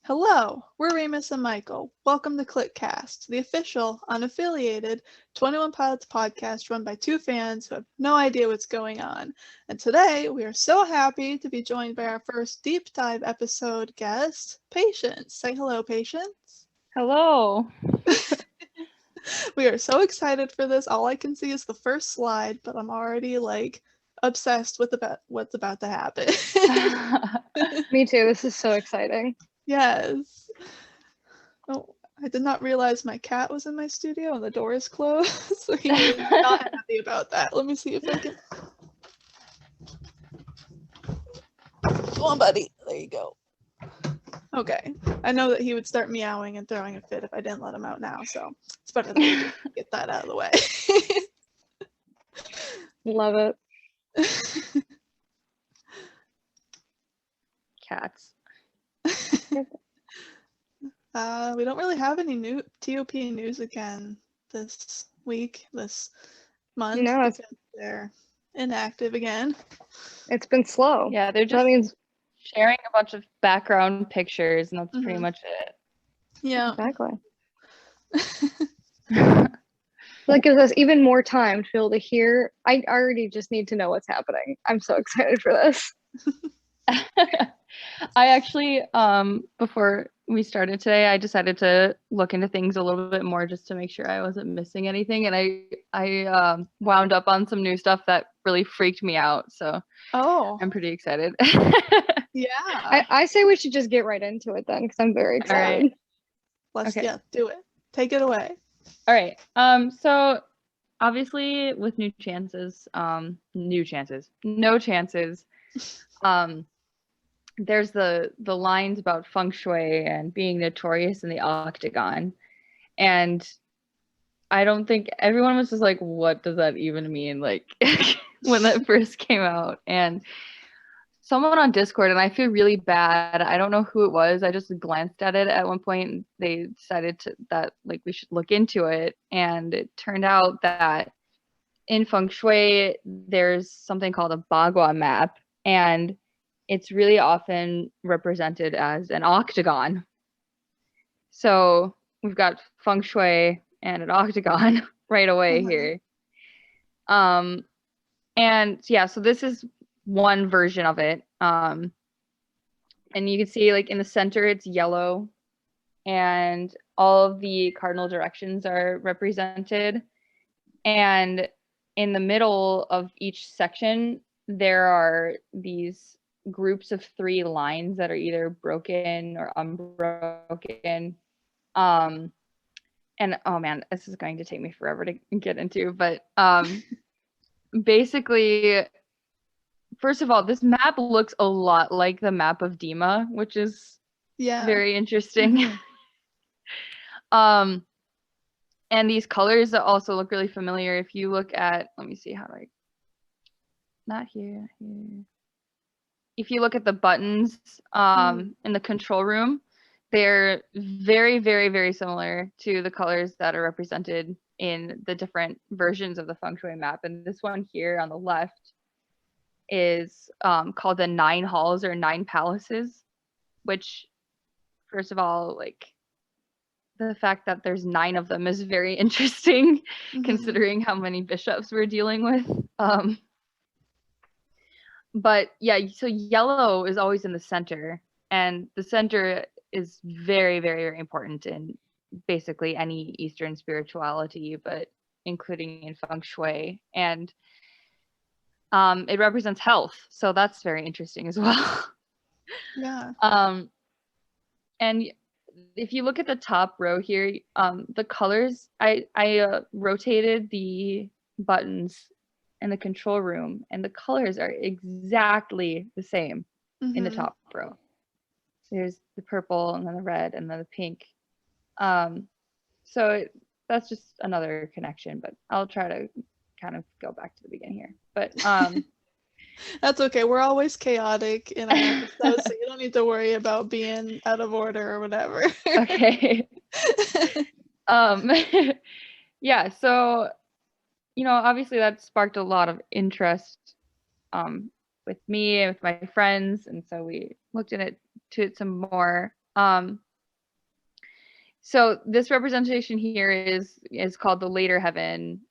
Hello, we're Remus and Michael. Welcome to Cliquecast, the official, unaffiliated 21 Pilots podcast run by two fans who have no idea what's going on. And today, we are so happy to be joined by our first deep dive episode guest, Patience. Say hello, Patience. Hello. We are so excited for this. All I can see is the first slide, but I'm already obsessed with what's about to happen. Me too. This is so exciting. Yes. Oh, I did not realize my cat was in my studio and the door is closed, so he is not happy about that. Let me see if I can. Come on, buddy. There you go. Okay. I know that he would start meowing and throwing a fit if I didn't let him out now, so it's better that we get that out of the way. Love it. Cats. We don't really have any new TOP news again this week, this month, because they're inactive again. It's been slow. Yeah, they're just sharing a bunch of background pictures, and that's pretty much it. Yeah. Exactly. That gives us even more time to be able to hear. I already just need to know what's happening. I'm so excited for this. I actually, before we started today, I decided to look into things a little bit more just to make sure I wasn't missing anything, and I wound up on some new stuff that really freaked me out. So I'm pretty excited. Yeah. I say we should just get right into it then, because I'm very excited. All right. Do it. Take it away. All right. So obviously with no chances, there's the lines about feng shui and being notorious in the octagon, and I don't think everyone was just like, what does that even mean, like when that first came out. And someone on Discord, and I feel really bad, I don't know who it was, I just glanced at it at one point and they decided that like we should look into it, and it turned out that in feng shui there's something called a bagua map, and it's really often represented as an octagon. So we've got feng shui and an octagon right away here. And yeah, so this is one version of it. And you can see like in the center it's yellow, and all of the cardinal directions are represented. And in the middle of each section there are these groups of 3 lines that are either broken or unbroken. And oh man, this is going to take me forever to get into, but basically, first of all, this map looks a lot like the map of Dima, which is very interesting. And these colors also look really familiar. If you look at, let me see how do not here. If you look at the buttons in the control room, they're very, very, very similar to the colors that are represented in the different versions of the feng shui map. And this one here on the left is called the 9 halls or 9 palaces, which, first of all, like the fact that there's 9 of them is very interesting, considering how many bishops we're dealing with. But yeah, so yellow is always in the center, and the center is very, very, very important in basically any Eastern spirituality, but including in feng shui. And it represents health, so that's very interesting as well. Yeah. And if you look at the top row here, the colors, I rotated the buttons in the control room, and the colors are exactly the same in the top row. There's the purple, and then the red, and then the pink. So that's just another connection, but I'll try to kind of go back to the beginning here. But that's okay. We're always chaotic in our episodes, so you don't need to worry about being out of order or whatever. Okay. Yeah, so obviously that sparked a lot of interest with me and with my friends, and so we looked into it some more. So this representation here is called the later heaven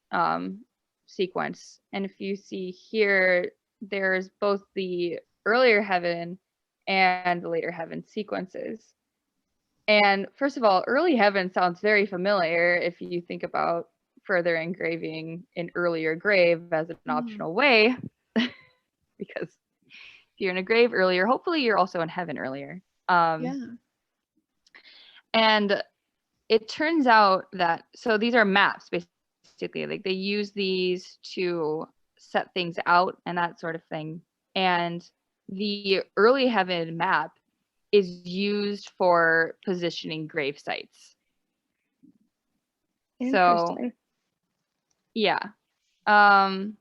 sequence. And if you see here, there's both the earlier heaven and the later heaven sequences. And first of all, early heaven sounds very familiar if you think about further engraving an earlier grave as an optional way, because if you're in a grave earlier, hopefully you're also in heaven earlier. And it turns out that, so these are maps basically, like they use these to set things out and that sort of thing. And the early heaven map is used for positioning grave sites. So, yeah. And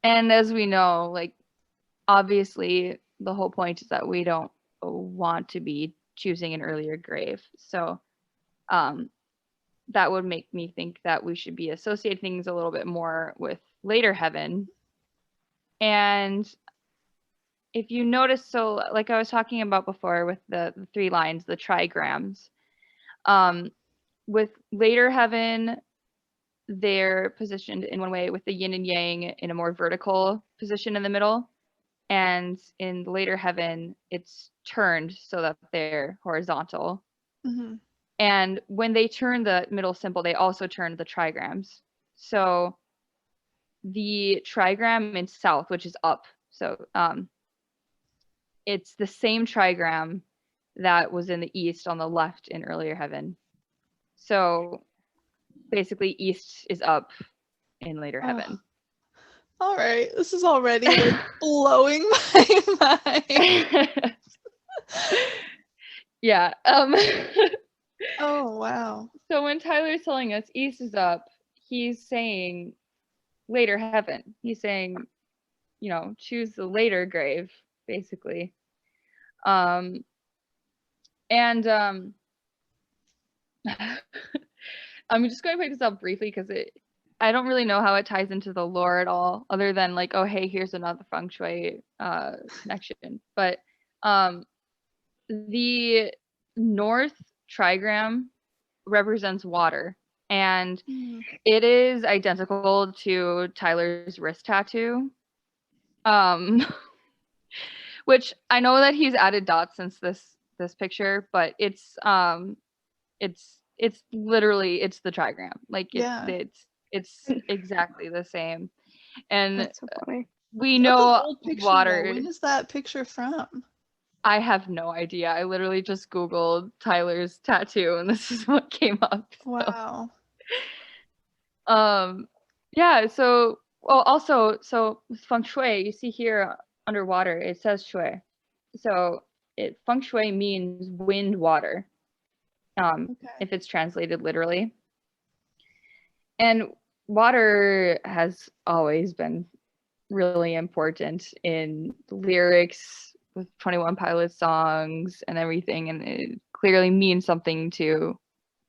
as we know, like, obviously the whole point is that we don't want to be choosing an earlier grave. So that would make me think that we should be associating things a little bit more with later heaven. And if you notice, so like I was talking about before with the 3 lines, the trigrams, with later heaven, they're positioned in one way with the yin and yang in a more vertical position in the middle. And in later heaven, it's turned so that they're horizontal. And when they turn the middle symbol, they also turn the trigrams. So the trigram in south, which is up, so it's the same trigram that was in the east on the left in earlier heaven. So basically east is up in later heaven. All right, this is already like blowing my mind. Yeah. Oh, wow. So when Tyler's telling us east is up, he's saying later heaven. He's saying, you know, choose the later grave, basically. And I'm just going to pick this up briefly because I don't really know how it ties into the lore at all, other than like, oh, hey, here's another feng shui connection. But the north trigram represents water, and it is identical to Tyler's wrist tattoo, which I know that he's added dots since this picture, but it's literally, it's the trigram, like it's exactly the same. And that's so funny. we know water. When is that picture from? I have no idea. I literally just Googled Tyler's tattoo and this is what came up. Wow. Yeah, so also with feng shui, you see here underwater it says shui. So feng shui means wind water. If it's translated literally. And water has always been really important in lyrics with 21 Pilots songs and everything, and it clearly means something to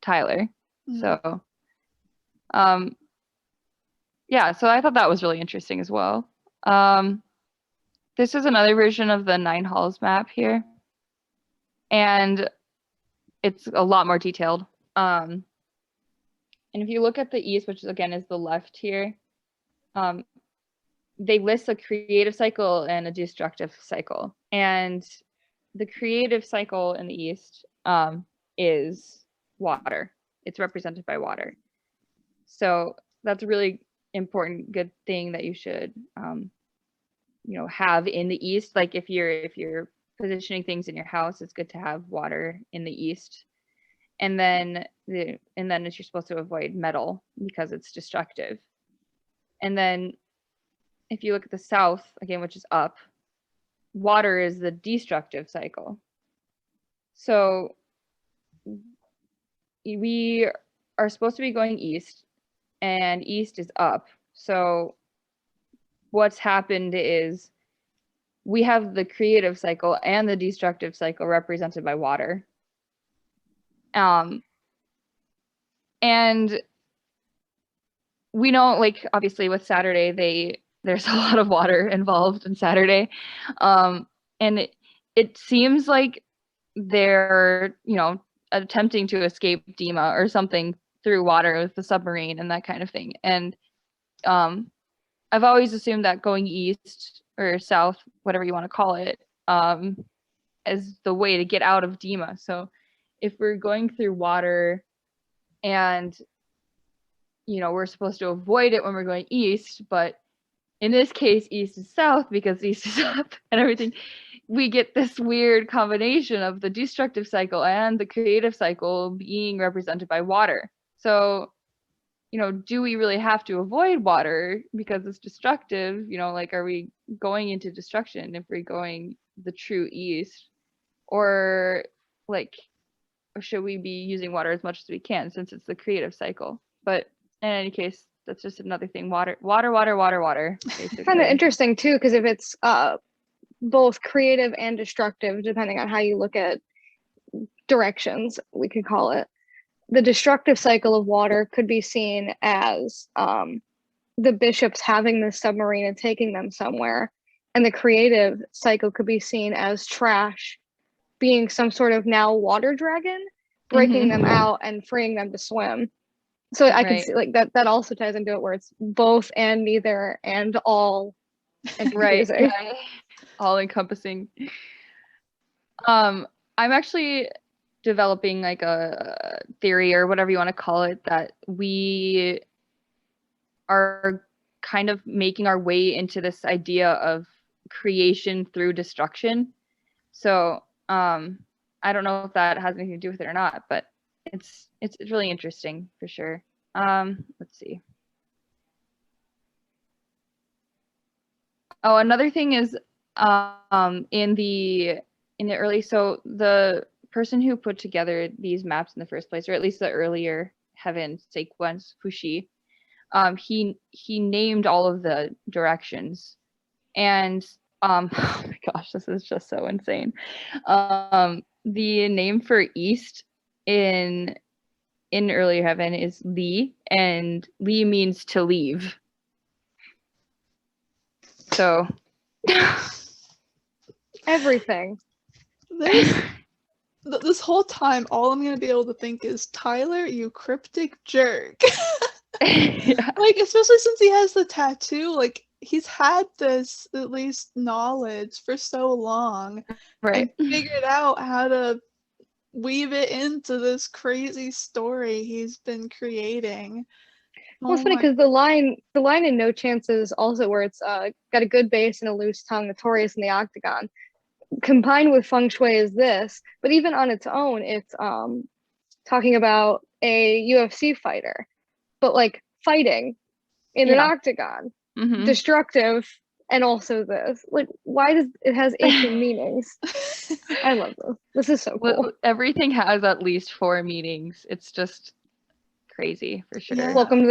Tyler. So yeah, so I thought that was really interesting as well. This is another version of the 9 halls map here, and it's a lot more detailed. And if you look at the east, which again is the left here, they list a creative cycle and a destructive cycle. And the creative cycle in the east is water. It's represented by water. So that's a really important, good thing that you should, have in the east. Like if you're positioning things in your house, it's good to have water in the east. And then you're supposed to avoid metal because it's destructive. And then if you look at the south again, which is up, water is the destructive cycle. So we are supposed to be going east, and east is up. So what's happened is we have the creative cycle and the destructive cycle represented by water. And we know, like, obviously with Saturday, there's a lot of water involved in Saturday. And it seems like they're, attempting to escape Dima or something through water with the submarine and that kind of thing. And I've always assumed that going east or south, whatever you want to call it, is the way to get out of Dima. So if we're going through water and, we're supposed to avoid it when we're going east, but in this case, east is south because east is up and everything, we get this weird combination of the destructive cycle and the creative cycle being represented by water. So, do we really have to avoid water because it's destructive? Are we going into destruction if we're going the true east? Or should we be using water as much as we can since it's the creative cycle? But in any case, that's just another thing. Water, basically. Kind of interesting too, because if it's both creative and destructive, depending on how you look at directions, we could call it. The destructive cycle of water could be seen as the bishops having the submarine and taking them somewhere. And the creative cycle could be seen as trash being some sort of now water dragon, breaking them out and freeing them to swim. So I can see that also ties into it where it's both and neither and all and confusing. Yeah. All encompassing. I'm actually developing a theory or whatever you want to call it that we are kind of making our way into this idea of creation through destruction. So I don't know if that has anything to do with it or not, but it's really interesting for sure. Let's see. Oh, another thing is in the early, so the person who put together these maps in the first place, or at least the earlier heaven sequence, Fushi, he named all of the directions, and oh my gosh, this is just so insane. The name for east in earlier heaven is Li, and Li means to leave. So everything. This whole time, all I'm gonna be able to think is, Tyler, you cryptic jerk. Yeah. Especially since he has the tattoo, he's had this at least knowledge for so long, right? And figured out how to weave it into this crazy story he's been creating. Well, it's funny because the line in No Chances also where it's got a good base and a loose tongue, notorious in the octagon, combined with feng shui is this, but even on its own, it's talking about a UFC fighter, but fighting in an octagon, destructive, and also this. Why does it has ancient meanings? I love this. This is so cool. Everything has at least 4 meanings. It's just crazy for sure. Yeah. Welcome to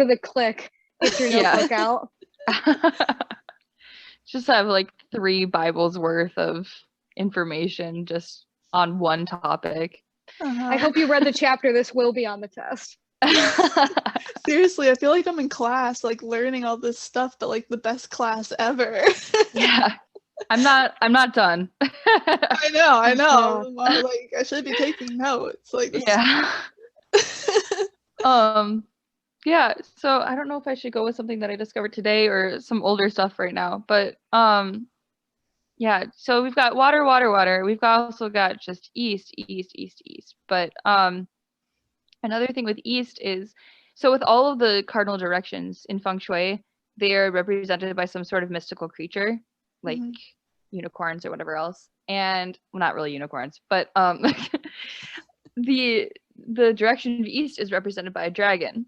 the click. Get your notebook out. Just have 3 Bibles worth of information just on one topic. I hope you read the chapter. This will be on the test. Seriously, I feel like I'm in class, learning all this stuff, but the best class ever. Yeah, I'm not done. I know. Well, I should be taking notes. Yeah. Yeah. So I don't know if I should go with something that I discovered today or some older stuff right now, but yeah. So we've got water. We've also got just east. But another thing with east is, so with all of the cardinal directions in feng shui, they are represented by some sort of mystical creature, like unicorns or whatever else. And well, not really unicorns, but the direction of east is represented by a dragon.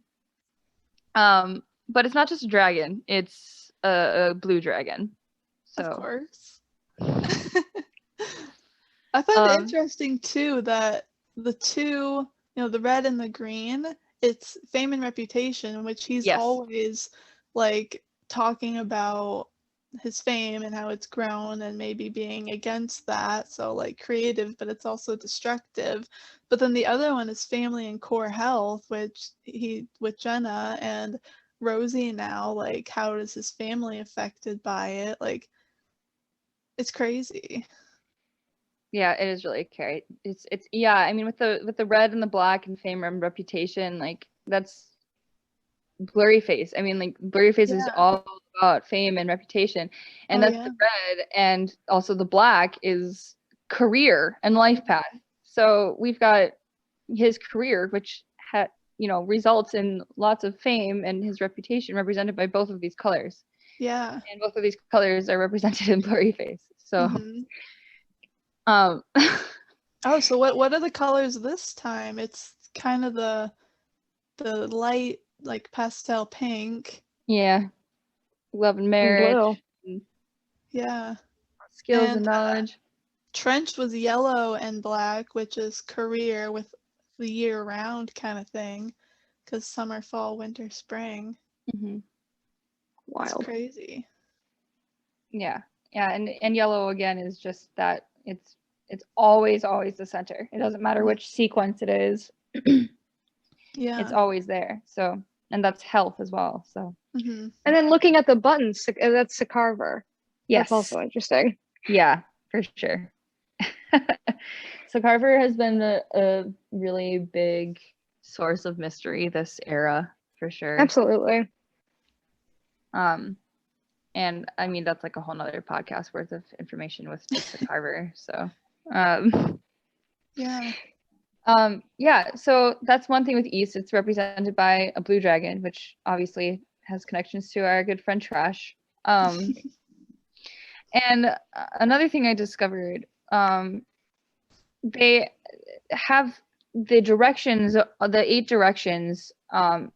But it's not just a dragon; it's a blue dragon. So. Of course. I find it interesting too that the two, the red and the green, it's fame and reputation, which he's always talking about his fame and how it's grown and maybe being against that. So creative, but it's also destructive. But then the other one is family and core health, which with Jenna and Rosie now, how is his family affected by it? It's crazy. Yeah, it is really scary. It's yeah, I mean with the red and the black and fame and reputation, like that's blurry face. I mean, like blurry face is Yeah. all about fame and reputation. And Oh that's yeah. the red, and also the black is career and life path. So we've got his career, which results in lots of fame, and his reputation represented by both of these colors. Yeah. And both of these colors are represented in blurry face. So Oh, so what are the colors this time? It's kind of the light, like pastel pink. yeah, love and And marriage, blue. and Yeah. skills and And knowledge. trench was yellow and black, which is career with the year round kind of thing, because summer, fall, winter, spring. Mm-hmm. It's Wild. crazy. Yeah, and yellow again is just that it's always the center. It doesn't matter which sequence it is. Yeah. It's always there. So, and that's health as well. So Mm-hmm. And then looking at the buttons, that's Sakarver. yes, That's also interesting. yeah, for sure. So Carver has been a really big source of mystery this era for sure. Absolutely. And I mean that's like a whole nother podcast worth of information with just the Carver. So Yeah. yeah, so that's one thing with East. It's represented by a blue dragon, which obviously has connections to our good friend Trash. And another thing I discovered, they have the directions, the 8 directions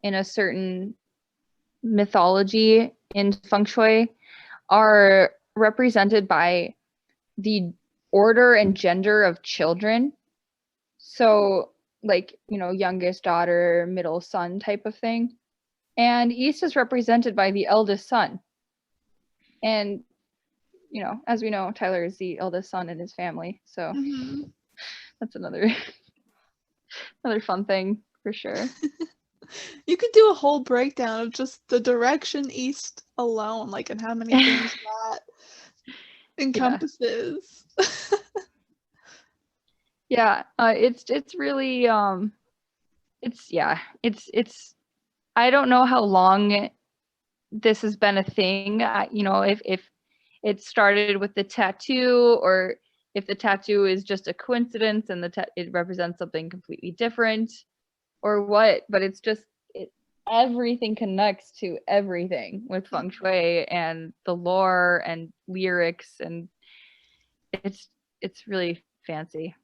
in a certain mythology in feng shui are represented by the order and gender of children. So like, youngest daughter, middle son type of thing. And East is represented by the eldest son. And, as we know, Tyler is the eldest son in his family. So that's another fun thing for sure. You could do a whole breakdown of just the direction east alone, like, and how many things that encompasses. Yeah, it's really it's I don't know how long this has been a thing. If it started with the tattoo, or if the tattoo is just a coincidence and it represents something completely different, or what. But it's just everything connects to everything with feng shui and the lore and lyrics, and it's really fancy.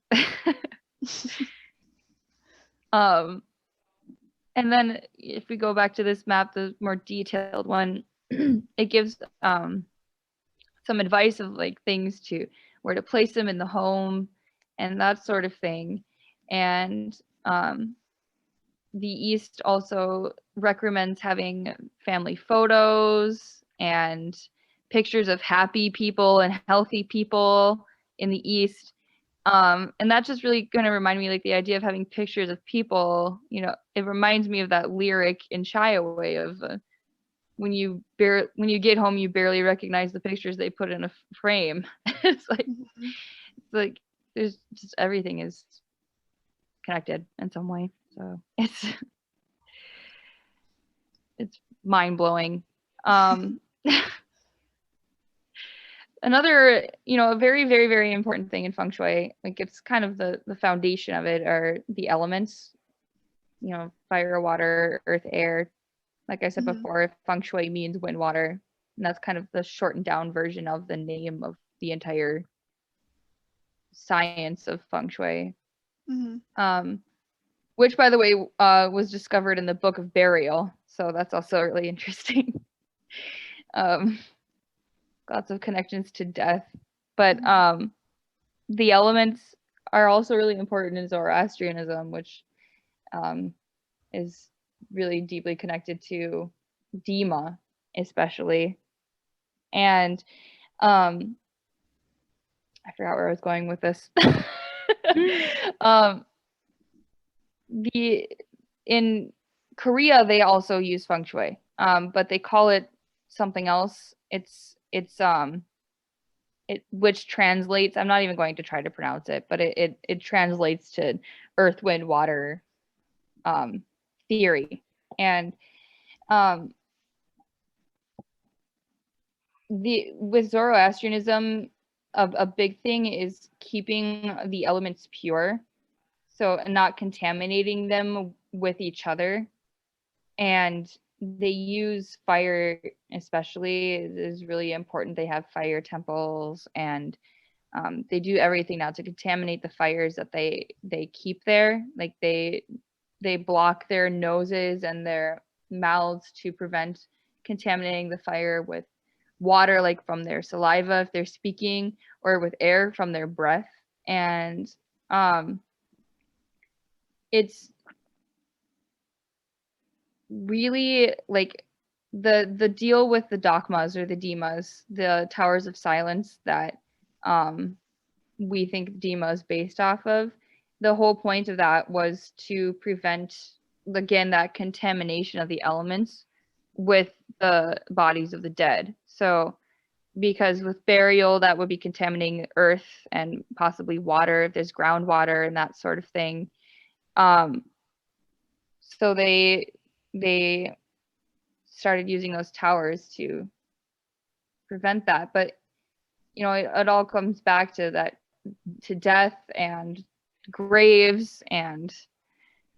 And then if we go back to this map, the more detailed one, it gives some advice of like things to where to place them in the home and that sort of thing. And the East also recommends having family photos and pictures of happy people and healthy people in the East. And that's just really going to remind me, like, the idea of having pictures of people, it reminds me of that lyric in Shy Away of when you get home, you barely recognize the pictures they put in a frame. It's like there's just everything is connected in some way. So it's mind blowing. Another, a very, very, very important thing in feng shui, like it's kind of the foundation of it, are the elements, fire, water, earth, air. Like I said before, feng shui means wind, water, and that's kind of the shortened down version of the name of the entire science of feng shui. Which, by the way, was discovered in the Book of Burial, so that's also really interesting. Lots of connections to death, but the elements are also really important in Zoroastrianism, which is really deeply connected to Dima, especially. And I forgot where I was going with this. In Korea, they also use feng shui, but they call it something else. It's which translates, I'm not even going to try to pronounce it, but it translates to earth, wind, water theory. And with Zoroastrianism, a big thing is keeping the elements pure, so not contaminating them with each other. And they use fire, especially, is really important. They have fire temples, and they do everything now to contaminate the fires that they keep there. Like they block their noses and their mouths to prevent contaminating the fire with water, like from their saliva if they're speaking, or with air from their breath. And it's really like the deal with the Dakmas or the Dimas, the towers of silence that we think Dima is based off of. The whole point of that was to prevent, again, that contamination of the elements with the bodies of the dead. So because with burial, that would be contaminating earth and possibly water if there's groundwater and that sort of thing. So they started using those towers to prevent that. But it all comes back to that, to death and graves and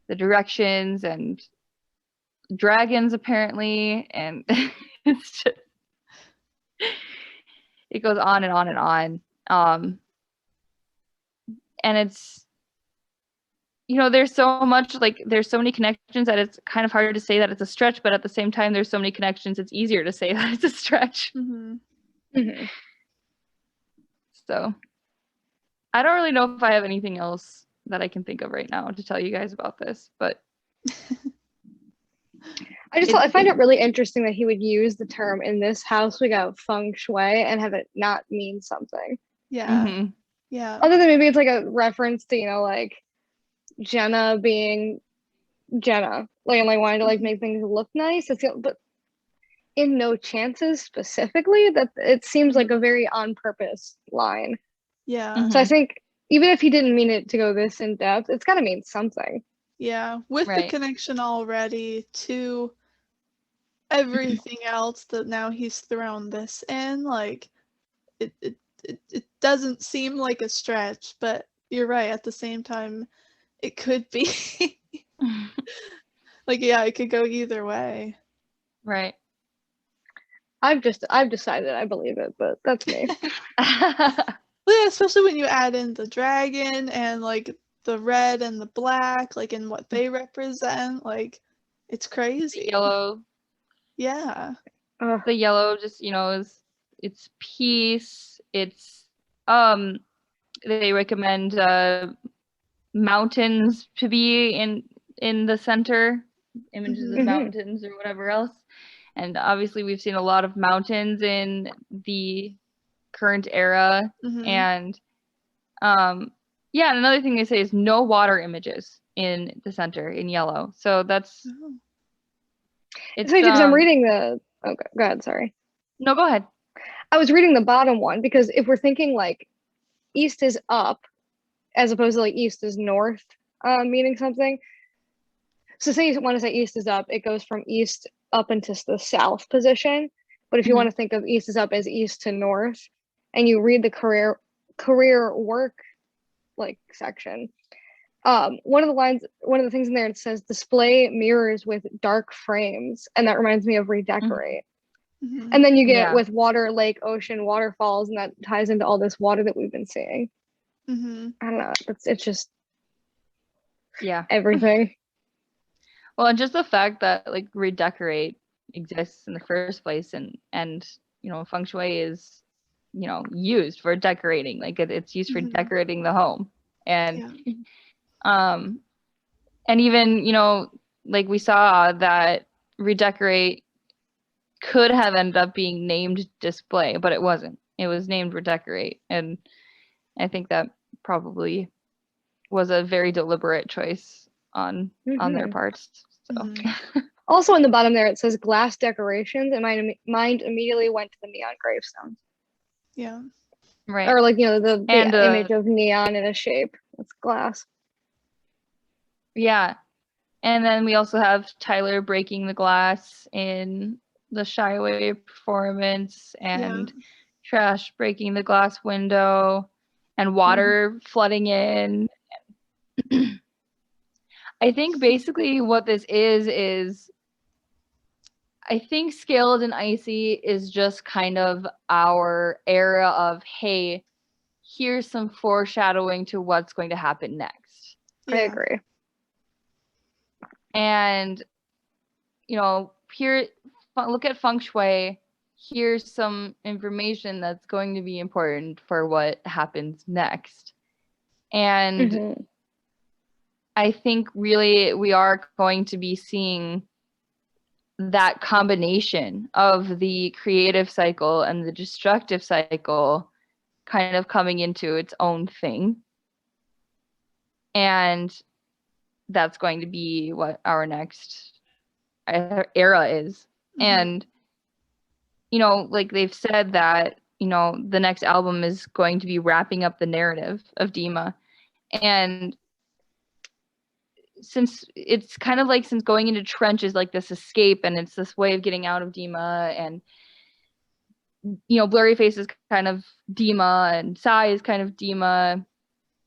the directions and dragons apparently, and it's just, it goes on and on and on. And it's, there's so much, like, there's so many connections that it's kind of hard to say that it's a stretch, but at the same time, there's so many connections, it's easier to say that it's a stretch. Mm-hmm. Mm-hmm. So I don't really know if I have anything else that I can think of right now to tell you guys about this, but I find it really interesting that he would use the term, in this house we got feng shui, and have it not mean something. Yeah. Mm-hmm. Yeah. Other than maybe it's like a reference to, like Jenna being Jenna, like, and like wanting to like make things look nice. But in No Chances specifically, that it seems like a very on purpose line. Yeah. Mm-hmm. So I think even if he didn't mean it to go this in depth, it's got to mean something. Yeah. With the connection already to everything else that now he's thrown this in, like it doesn't seem like a stretch, but you're right, at the same time it could be. Like, yeah, it could go either way. Right. I've decided I believe it, but that's me. Well, yeah, especially when you add in the dragon and like the red and the black, like, and what they represent, like, it's crazy. The yellow. Yeah. The yellow just, is, it's peace. It's they recommend mountains to be in the center, images of mountains or whatever else. And obviously we've seen a lot of mountains in the current era. And yeah, and another thing they say is no water images in the center in yellow. So that's it's because I'm reading the go ahead, sorry. No, go ahead. I was reading the bottom one, because if we're thinking like east is up as opposed to like east is north, meaning something. So say you want to say east is up, it goes from east up into the south position. But if you want to think of east is up as east to north, and you read the career work like section, one of the things in there, it says display mirrors with dark frames, and that reminds me of redecorate. And then you get with water, lake, ocean, waterfalls, and that ties into all this water that we've been seeing. I don't know, it's just everything. Well, and just the fact that like redecorate exists in the first place, and feng shui is used for decorating, like it's used for decorating the home. And and even like we saw that redecorate could have ended up being named display, but it wasn't. It was named redecorate, and I think that probably was a very deliberate choice on their parts. So also in the bottom there it says glass decorations, and my mind immediately went to the neon gravestones. Yeah. Right. Or like, the And image of neon in a shape. It's glass. yeah. And then we also have Tyler breaking the glass in the Shy Away performance, and Trash breaking the glass window, and water flooding in. I think basically what this is I think Scaled and Icy is just kind of our era of, hey, here's some foreshadowing to what's going to happen next. I agree. And, here, look at feng shui. Here's some information that's going to be important for what happens next. And I think really we are going to be seeing that combination of the creative cycle and the destructive cycle kind of coming into its own thing. And that's going to be what our next era is. And, like they've said that, the next album is going to be wrapping up the narrative of Dima. And since it's kind of like, since going into Trench is like this escape and it's this way of getting out of Dima, and Blurry Face is kind of Dima and Sai is kind of Dima.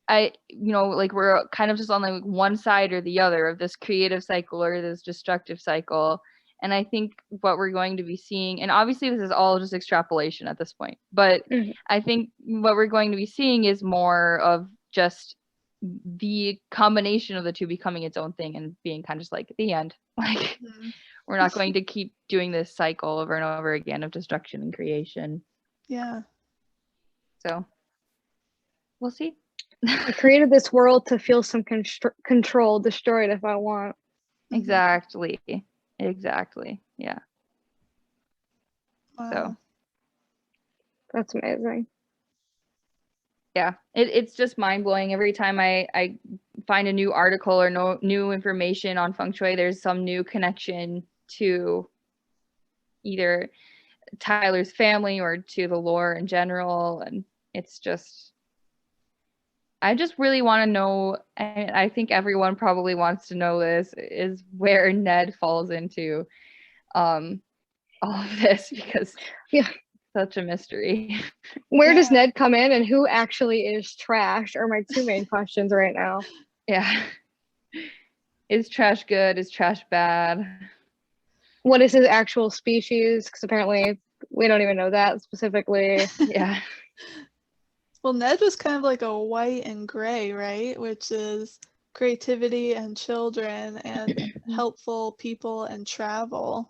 Like we're kind of just on like one side or the other of this creative cycle or this destructive cycle. And I think what we're going to be seeing, and obviously this is all just extrapolation at this point, but I think what we're going to be seeing is more of just the combination of the two becoming its own thing and being kind of just like the end. Like we're not going to keep doing this cycle over and over again of destruction and creation. Yeah. So we'll see. I created this world to feel some control, destroy it if I want. Exactly. Yeah. Wow. So that's amazing. Yeah, it's just mind-blowing every time I find a new article or new information on feng shui. There's some new connection to either Tyler's family or to the lore in general, and it's just, I just really want to know, and I think everyone probably wants to know this, is where Ned falls into all of this, because such a mystery. Where does Ned come in, and who actually is Trash are my two main questions right now. Yeah. Is Trash good? Is Trash bad? What is his actual species? Because apparently we don't even know that specifically. Yeah. Well, Ned was kind of like a white and gray, right? Which is creativity and children and helpful people and travel.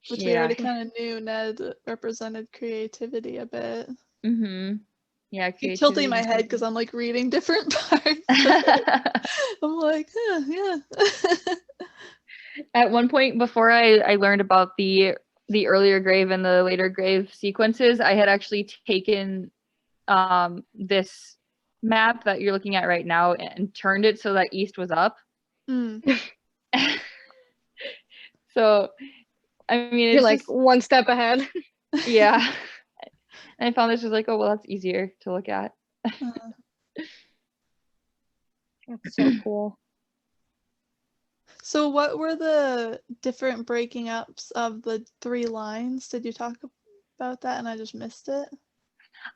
Which we already kind of knew Ned represented creativity a bit. Yeah, keep tilting my head because I'm like reading different parts. I'm like, yeah. At one point before I learned about the earlier grave and the later grave sequences, I had actually taken this map that you're looking at right now and turned it so that east was up. So I mean, you're like one step ahead. Yeah. And I found this was like, oh well, that's easier to look at. That's so cool. So what were the different breaking ups of the 3 lines? Did you talk about that and I just missed it?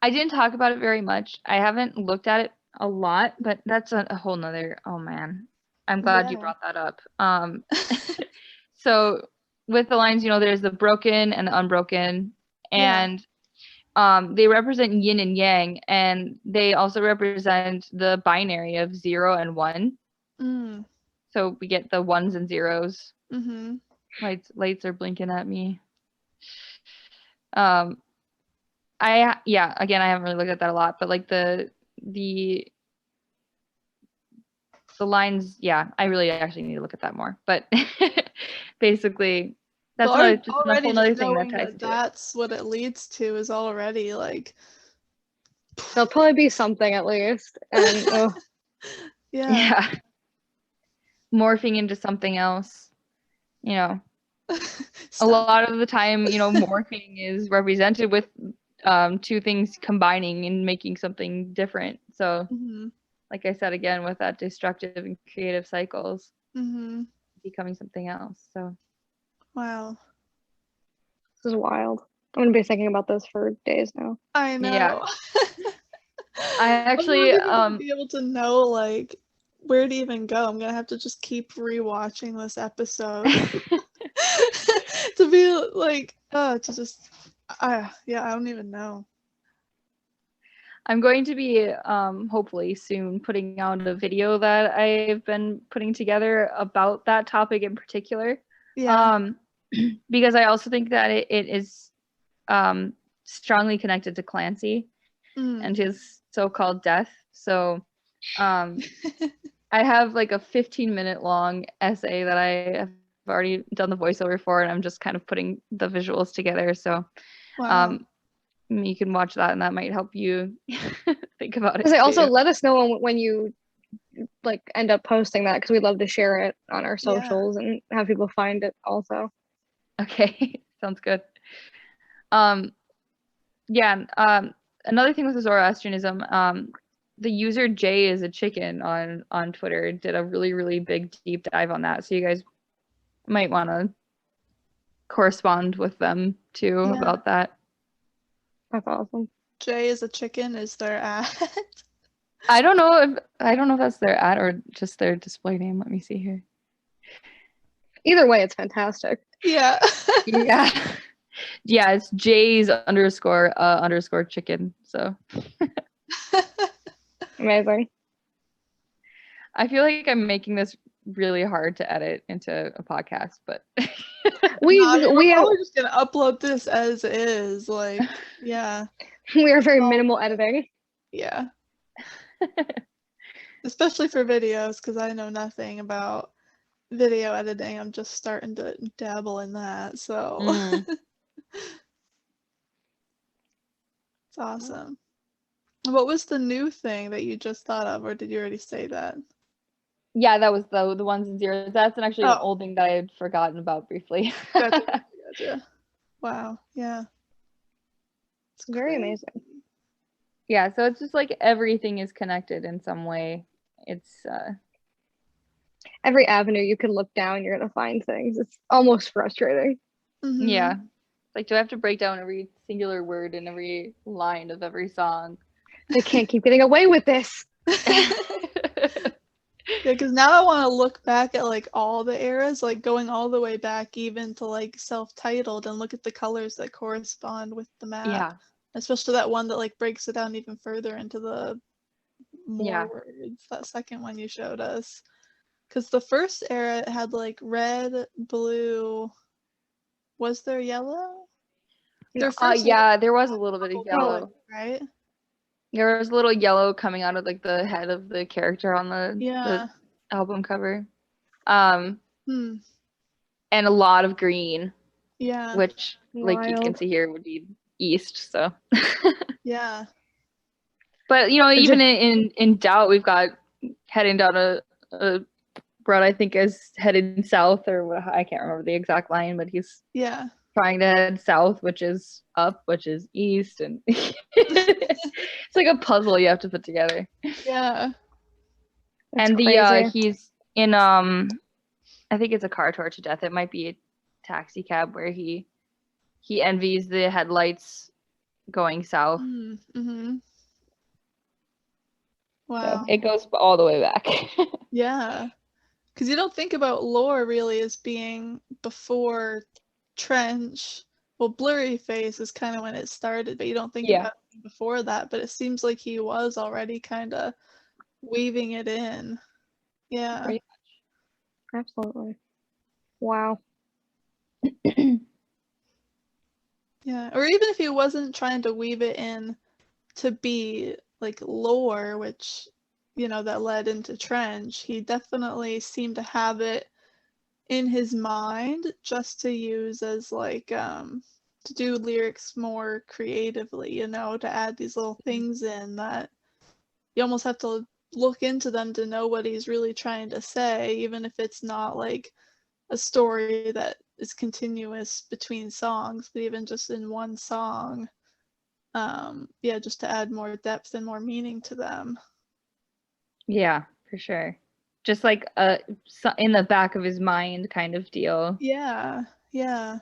I didn't talk about it very much. I haven't looked at it a lot, but that's a whole nother, oh man. I'm glad you brought that up. So with the lines, there's the broken and the unbroken, and they represent yin and yang, and they also represent the binary of 0 and 1. So we get the ones and zeros. Lights are blinking at me. Again, I haven't really looked at that a lot, but like the lines, I really actually need to look at that more. But basically, that's just a whole other thing that ties into that's what it leads to is already like. There'll probably be something at least, and yeah, morphing into something else, A lot of the time, morphing is represented with two things combining and making something different. So, like I said again, with that destructive and creative cycles, becoming something else. So, wow, this is wild. I'm gonna be thinking about this for days now. I know. Yeah. I actually I'm not even be able to know like where to even go. I'm gonna have to just keep rewatching this episode to be like, to just, I don't even know. I'm going to be hopefully soon putting out a video that I've been putting together about that topic in particular. Yeah. Because I also think that it is strongly connected to Clancy and his so-called death. So I have like a 15-minute long essay that I have already done the voiceover for, and I'm just kind of putting the visuals together. So Wow. you can watch that, and that might help you think about it. Also, let us know when you like end up posting that, because we'd love to share it on our socials and have people find it also. Okay, sounds good. Another thing with the Zoroastrianism, the user Jay is a chicken on Twitter did a really, really big deep dive on that. So you guys might want to correspond with them too about that. That's awesome. Jay is a chicken is their ad. I don't know if that's their ad or just their display name. Let me see here. Either way, it's fantastic. Yeah. Yeah. Yeah, it's Jay's __ chicken. So amazing. I feel like I'm making this really hard to edit into a podcast, but we're probably just gonna upload this as is. Like, yeah. We are very minimal editing. Yeah. Especially for videos, because I know nothing about video editing. I'm just starting to dabble in that. So it's awesome. What was the new thing that you just thought of, or did you already say that? Yeah, that was the ones and zeros. That's actually an old thing that I had forgotten about briefly. Gotcha. Wow. Yeah. It's very amazing. Yeah, so it's just like everything is connected in some way. It's every avenue you can look down, you're gonna find things. It's almost frustrating. Yeah. Like, do I have to break down every singular word in every line of every song? They can't keep getting away with this. Yeah, because now I want to look back at like all the eras, like going all the way back even to like self-titled, and look at the colors that correspond with the map. Yeah. Especially that one that like breaks it down even further into the more words. That second one you showed us. Because the first era had like red, blue. Was there yellow? Yeah, there was a little bit of yellow. Color, right? There was a little yellow coming out of like the head of the character on the album cover. And a lot of green. Yeah. Which like you can see here would be east, so yeah. But even in Doubt, we've got heading down a road I think is headed south, or I can't remember the exact line, but he's trying to head south, which is up, which is east, and it's like a puzzle you have to put together. Yeah. That's and crazy. He's in I think it's a car torch to death. It might be a taxi cab where he envies the headlights going south. Wow. So it goes all the way back. Yeah. Because you don't think about lore really as being before Trench. Well, Blurry Face is kind of when it started, but you don't think about it before that. But it seems like he was already kind of weaving it in. Yeah. Pretty much. Absolutely. Wow. Yeah. Or even if he wasn't trying to weave it in to be like lore, which, that led into Trench, he definitely seemed to have it in his mind just to use as like to do lyrics more creatively, to add these little things in that you almost have to look into them to know what he's really trying to say, even if it's not like a story that is continuous between songs, but even just in one song, yeah, just to add more depth and more meaning to them. Yeah, for sure. Just like in the back of his mind kind of deal. Yeah, yeah,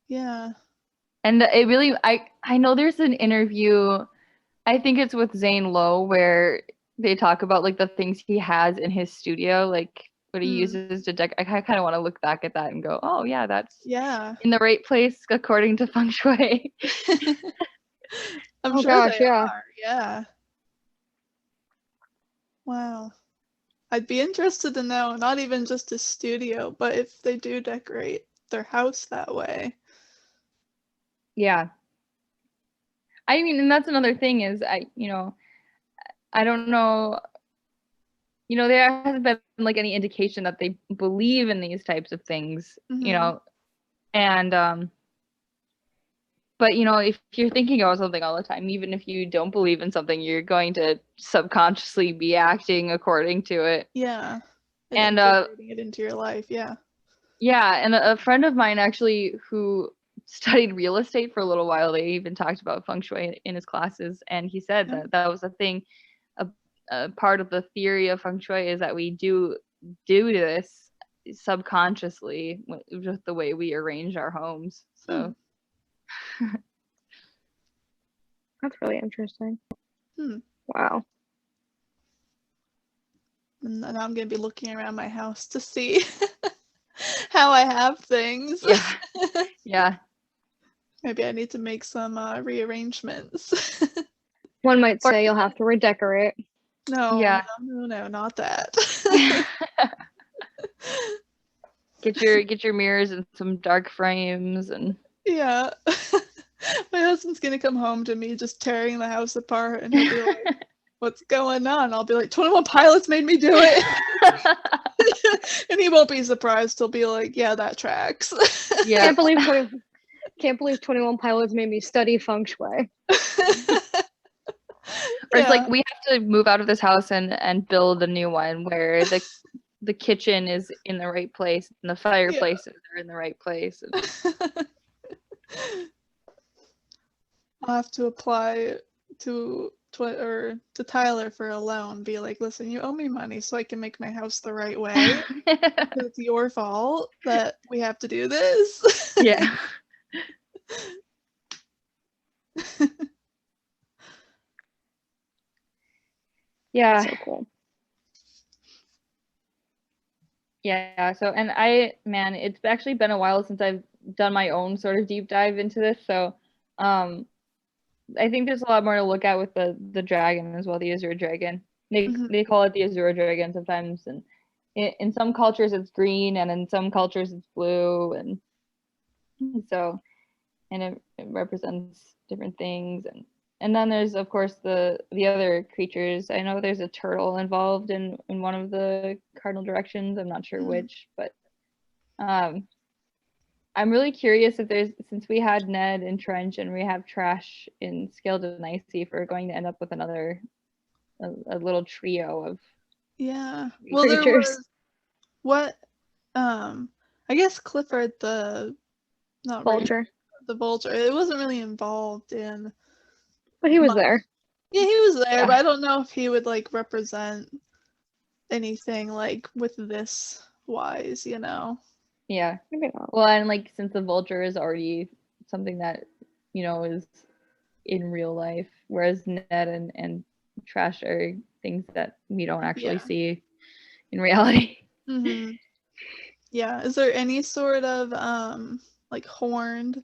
yeah. And it really, I know there's an interview, I think it's with Zane Lowe, where they talk about like the things he has in his studio, like what he uses to I kind of want to look back at that and go, oh yeah, that's in the right place according to feng shui. I'm Oh sure gosh, they yeah. are. Yeah. Wow. I'd be interested to know, not even just his studio, but if they do decorate their house that way. Yeah. I mean, and that's another thing is I don't know, there hasn't been like any indication that they believe in these types of things, and but if you're thinking about something all the time, even if you don't believe in something, you're going to subconsciously be acting according to it. Yeah. And integrating it into your life, yeah. yeah, and a friend of mine actually who studied real estate for a little while, they even talked about feng shui in his classes, and he said that was a thing, a part of the theory of feng shui is that we do this subconsciously with the way we arrange our homes. So That's really interesting. Hmm. Wow. And now I'm gonna be looking around my house to see how I have things. Yeah. Yeah. Maybe I need to make some rearrangements. One might say you'll have to redecorate. No, Yeah. no, not that. Get your mirrors and some dark frames and Yeah. My husband's gonna come home to me just tearing the house apart, and he'll be like, "What's going on?" I'll be like, 21 Pilots made me do it. And he won't be surprised. He'll be like, "Yeah, that tracks." Yeah. Can't believe 21 Pilots made me study feng shui. Or it's like we have to move out of this house and build a new one where the kitchen is in the right place and the fireplaces are in the right place. I'll have to apply to Tyler for a loan. Be like, listen, you owe me money so I can make my house the right way. Because it's your fault that we have to do this. Yeah. Yeah. So cool. Yeah. So, and it's actually been a while since I've done my own sort of deep dive into this. So, I think there's a lot more to look at with the dragon as well, the Azure dragon. They call it the Azure dragon sometimes, and in some cultures it's green, and in some cultures it's blue, and so, and it represents different things, and then there's of course the other creatures. I know there's a turtle involved in one of the cardinal directions. I'm not sure which, but I'm really curious if since we had Ned in Trench and we have Trash in Scaled and Icy, if we're going to end up with a little trio of Well, creatures. there was I guess Clifford the Vulture. The vulture. It wasn't really involved in, but he was there. Yeah, he was there, but I don't know if he would like represent anything like with this wise, Yeah. Maybe not. Well, and like since the vulture is already something that is in real life, whereas Ned and Trash are things that we don't actually see in reality. Yeah. Is there any sort of like horned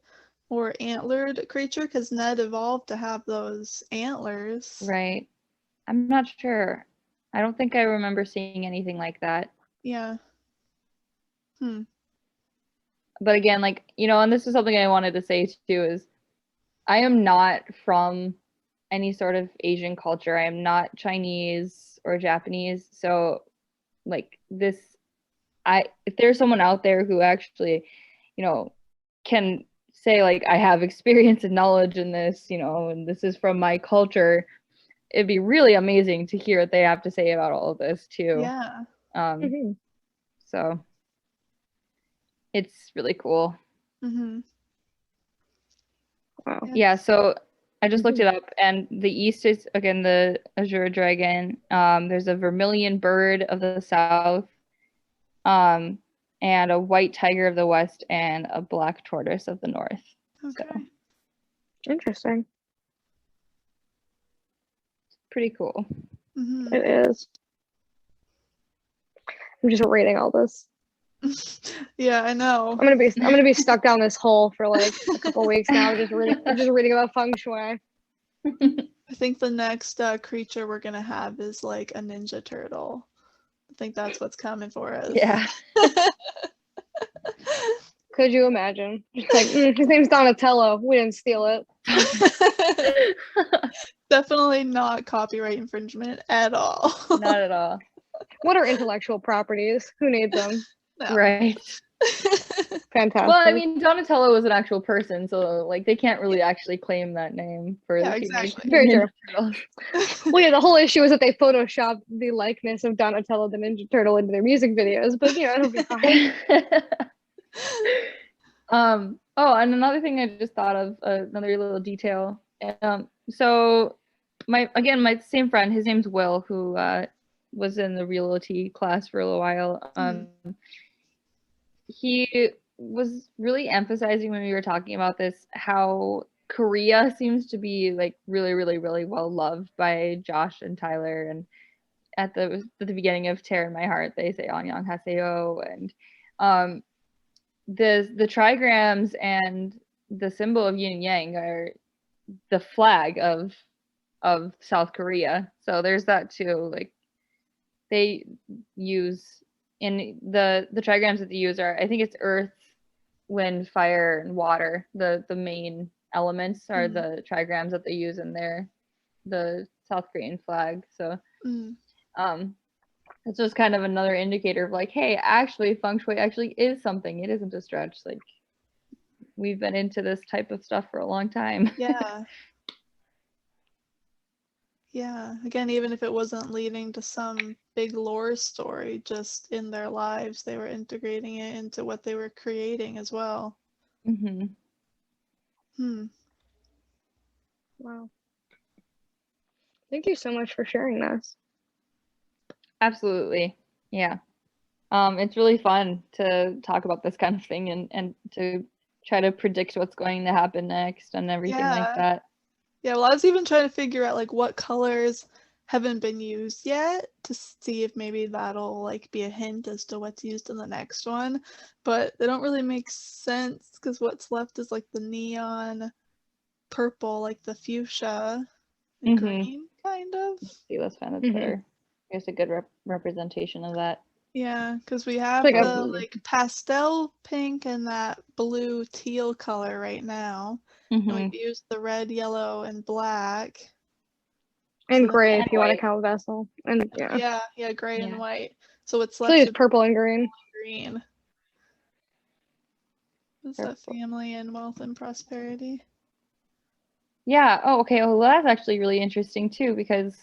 or antlered creature? Because Ned evolved to have those antlers. Right. I'm not sure. I don't think I remember seeing anything like that. Yeah. But again, like, and this is something I wanted to say too, is I am not from any sort of Asian culture. I am not Chinese or Japanese. So like this, if there's someone out there who actually, can say like, I have experience and knowledge in this, and this is from my culture, it'd be really amazing to hear what they have to say about all of this too. Yeah. So It's really cool. Mm-hmm. Wow. Yeah, so I just looked it up, and the east is again the azure dragon. There's a vermilion bird of the south, and a white tiger of the west, and a black tortoise of the north. Okay. So Interesting. pretty cool. Mm-hmm. It is. I'm just reading all this. Yeah, I know. I'm gonna be stuck down this hole for like a couple weeks now, just reading about feng shui. I think the next creature we're gonna have is like a ninja turtle. I think that's what's coming for us. Yeah. Could you imagine? Just like, his name's Donatello. We didn't steal it. Definitely not copyright infringement at all. Not at all. What are intellectual properties? Who needs them? No. Right. Fantastic. Well, I mean, Donatello was an actual person, so like they can't really actually claim that name for Yeah, the Teenage exactly. Very Ninja true. Turtles. Well, yeah, the whole issue is that they photoshopped the likeness of Donatello the Ninja Turtle into their music videos, but you know, it'll be fine. Oh, and another thing I just thought of, another little detail. So my same friend, his name's Will, who was in the realty class for a little while. He was really emphasizing when we were talking about this how Korea seems to be like really, really, really well loved by Josh and Tyler. And at the beginning of Tear in My Heart, they say Annyeonghaseyo, and the trigrams and the symbol of yin and yang are the flag of South Korea. So there's that too. Like they use in the trigrams that they use are, I think it's earth, wind, fire, and water. The main elements are the trigrams that they use in the South Korean flag. So it's just kind of another indicator of like, hey, actually feng shui actually is something. It isn't a stretch. Like we've been into this type of stuff for a long time. Yeah. Yeah. Again, even if it wasn't leading to some big lore story, just in their lives, they were integrating it into what they were creating as well. Wow. Thank you so much for sharing this. Absolutely. Yeah. It's really fun to talk about this kind of thing and to try to predict what's going to happen next and everything like that. Yeah, well, I was even trying to figure out like what colors haven't been used yet to see if maybe that'll like be a hint as to what's used in the next one, but they don't really make sense because what's left is like the neon purple, like the fuchsia and green kind of. See, that's kind of better. I guess a good representation of that. Yeah, because we have Like the like pastel pink and that blue teal color right now. And we've used the red, yellow, and black. And So gray if you want to count vessel. And yeah, gray and white. So what's so left use is purple and green. green. Is that family and wealth and prosperity? Yeah. Oh, okay. Well, that's actually really interesting too, because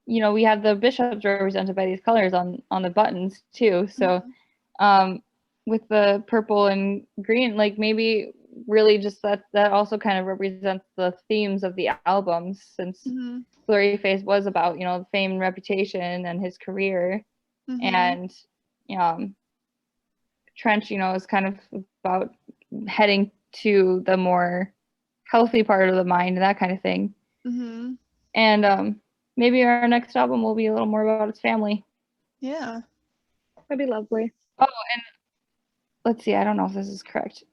you know, we have the bishops represented by these colors on the buttons too. So with the purple and green, like maybe really just that also kind of represents the themes of the albums, since Blurry Face was about, you know, fame and reputation and his career, and Trench, you know, is kind of about heading to the more healthy part of the mind and that kind of thing. And maybe our next album will be a little more about its family. Yeah, that'd be lovely. Oh, and let's see, I don't know if this is correct.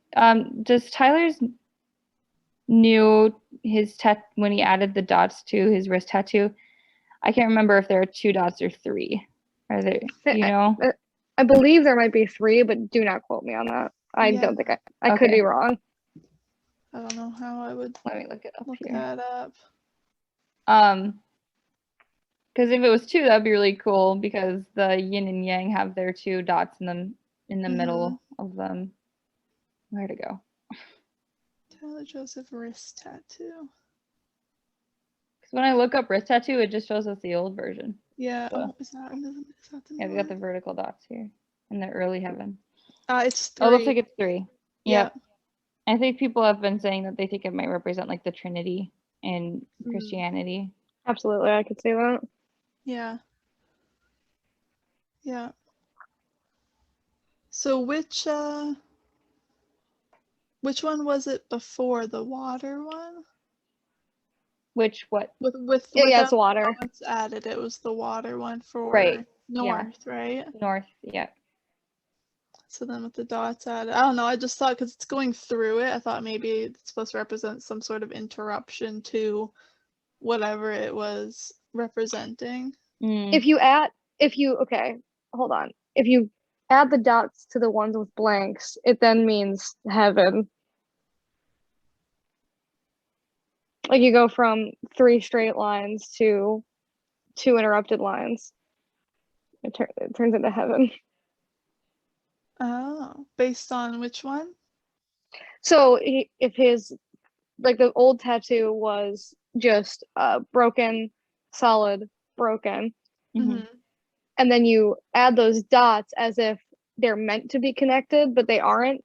Does Tyler's new when he added the dots to his wrist tattoo? I can't remember if there are 2 dots or 3. Are there? Do you know? I believe there might be 3, but do not quote me on that. I don't think I could be wrong. I don't know how I would. Let me look it up here. That up. Because if it was 2, that'd be really cool, because the yin and yang have their 2 dots in the middle of them. Where'd it go? Tyler Joseph wrist tattoo. Because when I look up wrist tattoo, it just shows us the old version. Yeah. So. Is that the Yeah, we got the vertical dots here in the early heaven. It's 3. Oh, it looks like it's 3. Yeah. Yep. I think people have been saying that they think it might represent like the Trinity in Christianity. Absolutely, I could see that. Yeah. Yeah. So which one was it before, the water one? Which what? With Yeah, without it's water. dots added, it was the water one for Right. north, right? North, yeah. So then with the dots added, I don't know, I just thought because it's going through it, I thought maybe it's supposed to represent some sort of interruption to whatever it was representing. If you okay, hold on. If you add the dots to the ones with blanks, it then means heaven. Like you go from 3 straight lines to 2 interrupted lines. It turns into heaven. Oh, based on which one? So if his, like the old tattoo was just broken, solid, broken, Mm-hmm. and then you add those dots as if they're meant to be connected, but they aren't.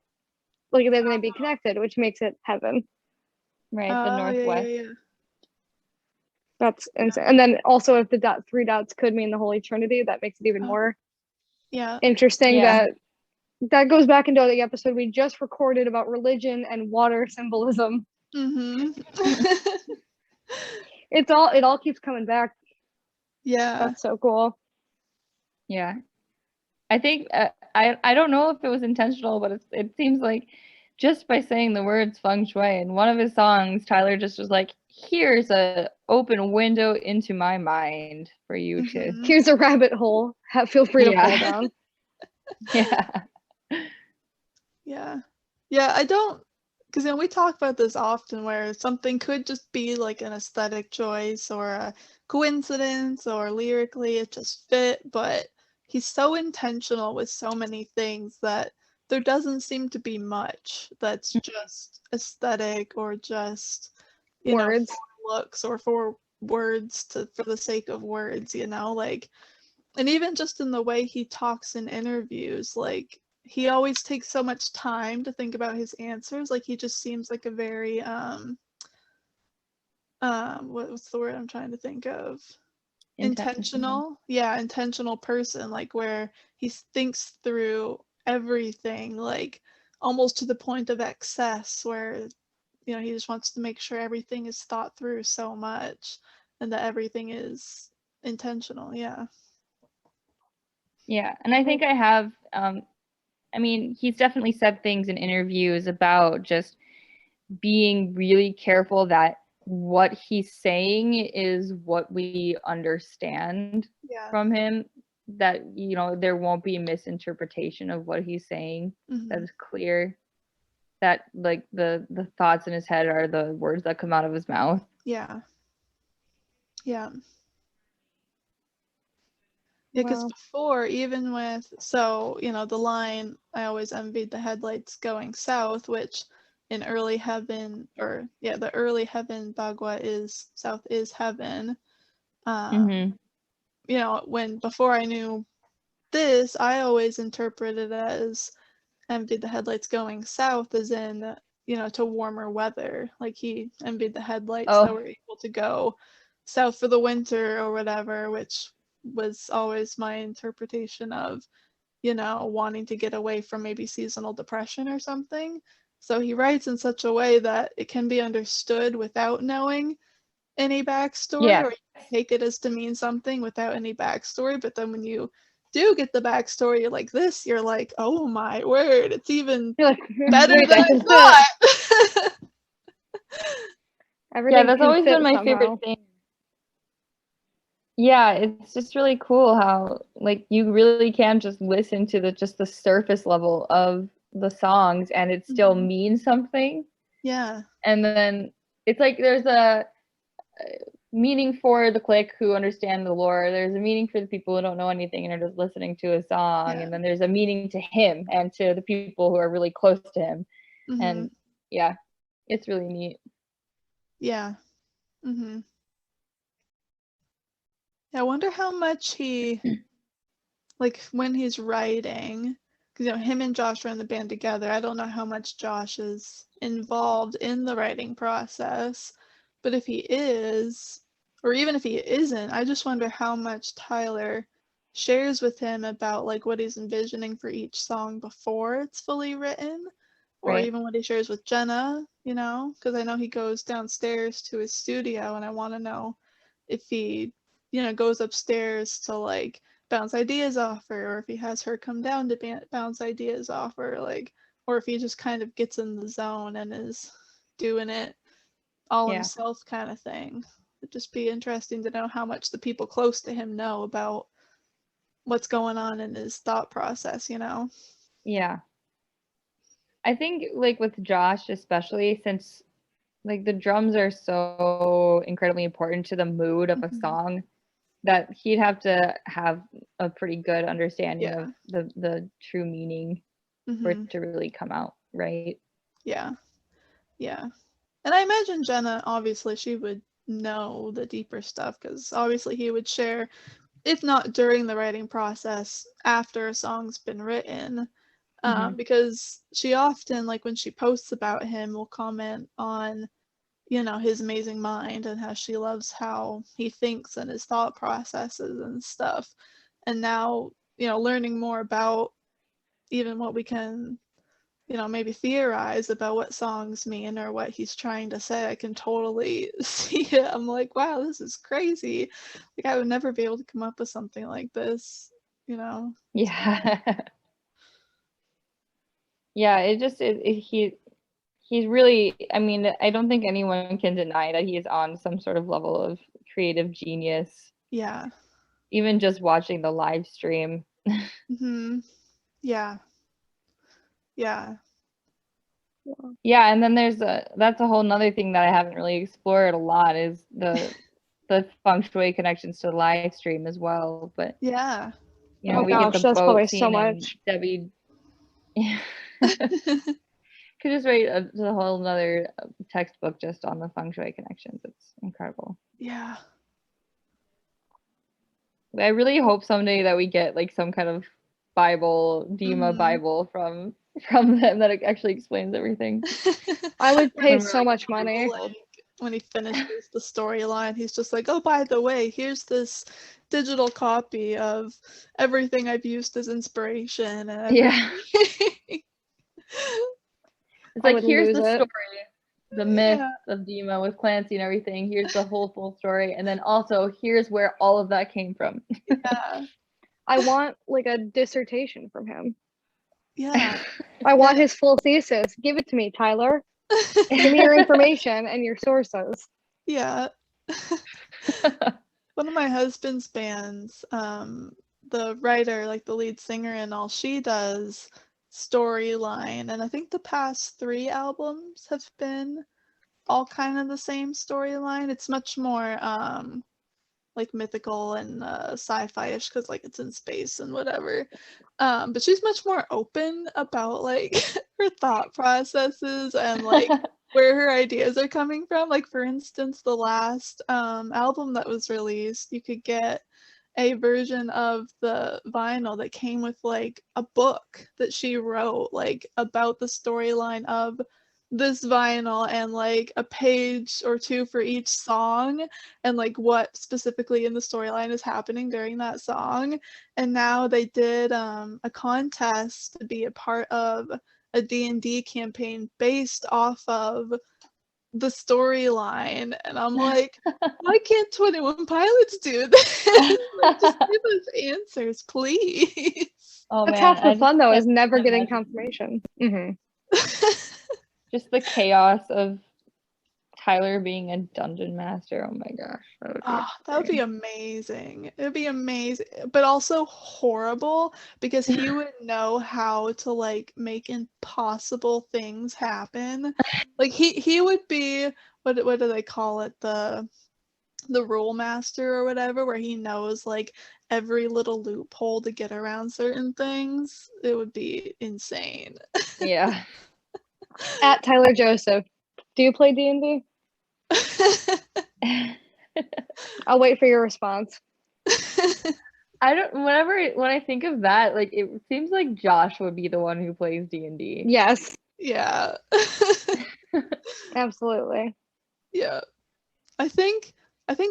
Like then they'd be connected, which makes it heaven. Right, the Oh, northwest. yeah. That's insane. And then also if the 3 dots could mean the Holy Trinity, that makes it even more Yeah. interesting. Yeah. That goes back into the episode we just recorded about religion and water symbolism. Mm-hmm. It all keeps coming back. Yeah. That's so cool. Yeah. I think I don't know if it was intentional, but it seems like just by saying the words feng shui in one of his songs, Tyler just was like, here's a open window into my mind for you to Here's a rabbit hole. Feel free to fall down. Yeah. Yeah. Yeah, I don't, because we talk about this often where something could just be like an aesthetic choice or a coincidence or lyrically it just fit, but he's so intentional with so many things that there doesn't seem to be much that's just aesthetic or just, Words. for looks or for words for the sake of words, like, and even just in the way he talks in interviews, like he always takes so much time to think about his answers. Like he just seems like a very what's the word I'm trying to think of? Intentional. Yeah, intentional person, like where he thinks through everything, like almost to the point of excess, where he just wants to make sure everything is thought through so much and that everything is intentional. Yeah. Yeah, and I think I have I mean, he's definitely said things in interviews about just being really careful that what he's saying is what we understand from him, that there won't be misinterpretation of what he's saying. That is clear, that like the thoughts in his head are the words that come out of his mouth. Yeah, because before, even with, so the line, I always envied the headlights going south, which in early heaven, or the early heaven bagua is south is heaven. When before I knew this, I always interpreted it as envied the headlights going south as in to warmer weather, like he envied the headlights that were able to go south for the winter or whatever, which was always my interpretation of wanting to get away from maybe seasonal depression or something. So he writes in such a way that it can be understood without knowing any backstory, or you take it as to mean something without any backstory, but then when you do get the backstory, you're like this, you're like, oh my word, it's even better than I thought. Everything that's always been my somehow. favorite thing. Yeah, it's just really cool how like you really can just listen to the surface level of the songs and it still means something. Yeah. And then it's like there's a meaning for the clique who understand the lore. There's a meaning for the people who don't know anything and are just listening to a song. And then there's a meaning to him and to the people who are really close to him. And yeah, it's really neat. Yeah. I wonder how much he, like when he's writing, because him and Josh are in the band together. I don't know how much Josh is involved in the writing process, but if he is, or even if he isn't, I just wonder how much Tyler shares with him about like what he's envisioning for each song before it's fully written, or Right. even what he shares with Jenna, because I know he goes downstairs to his studio, and I want to know if he, goes upstairs to like bounce ideas off her, or if he has her come down to bounce ideas off her, like, or if he just kind of gets in the zone and is doing it all Yeah. himself kind of thing. It'd just be interesting to know how much the people close to him know about what's going on in his thought process, Yeah. I think like with Josh, especially since like the drums are so incredibly important to the mood of a Mhm. song, that he'd have to have a pretty good understanding Yeah. of the true meaning for Mhm. it to really come out, right? Yeah. Yeah. And I imagine Jenna, obviously, she would know the deeper stuff, because obviously he would share, if not during the writing process, after a song's been written. Mhm. Because she often, like when she posts about him, will comment on, his amazing mind and how she loves how he thinks and his thought processes and stuff. And now, learning more about even what we can, maybe theorize about what songs mean or what he's trying to say, I can totally see it. I'm like, wow, this is crazy. Like, I would never be able to come up with something like this, Yeah. Yeah, he's really, I mean, I don't think anyone can deny that he is on some sort of level of creative genius, Yeah. even just watching the live stream. Hmm. Yeah. Yeah. Yeah, and then that's a whole nother thing that I haven't really explored a lot is the feng shui connections to the live stream as well. But Yeah. Oh we get gosh, the that's boat probably so scene and much. Debbie could just write a whole nother textbook just on the feng shui connections. It's incredible. Yeah. I really hope someday that we get like some kind of Bible, Dima Hmm. Bible from them that actually explains everything. I would pay When we're so like much 12 years money. old. Like when he finishes the storyline, he's just like, oh, by the way, here's this digital copy of everything I've used as inspiration and Yeah. everything. It's I like would here's lose the it. story, the myth Yeah. of Dima with Clancy and everything. Here's the whole full story, and then also here's where all of that came from. Yeah. I want like a dissertation from him. Yeah. I Yeah. want his full thesis. Give it to me, Tyler. Give me your information and your sources. Yeah. One of my husband's bands, the writer, like the lead singer and all, she does storyline, and I think the past 3 albums have been all kind of the same storyline. It's much more like mythical and sci-fi-ish, because like it's in space and whatever. But she's much more open about like her thought processes and like where her ideas are coming from. Like for instance, the last album that was released, you could get a version of the vinyl that came with like a book that she wrote like about the storyline of this vinyl, and like a page or two for each song, and like what specifically in the storyline is happening during that song. And now they did a contest to be a part of a D&D campaign based off of the storyline, and I'm like, why can't 21 Pilots do this? Like, just give us answers, please. Oh That's man, half the I just fun though, can't is never getting imagine confirmation. just the chaos of Tyler being a dungeon master. Oh my gosh, that would be Oh, that would be insane. amazing. It would be amazing, but also horrible, because he would know how to like make impossible things happen. Like he would be, what do they call it? The rule master or whatever, where he knows like every little loophole to get around certain things. It would be insane. Yeah. At Tyler Joseph, do you play D&D? I'll wait for your response. when I think of that, like it seems like Josh would be the one who plays D&D. Yes, Yeah. absolutely. Yeah. I think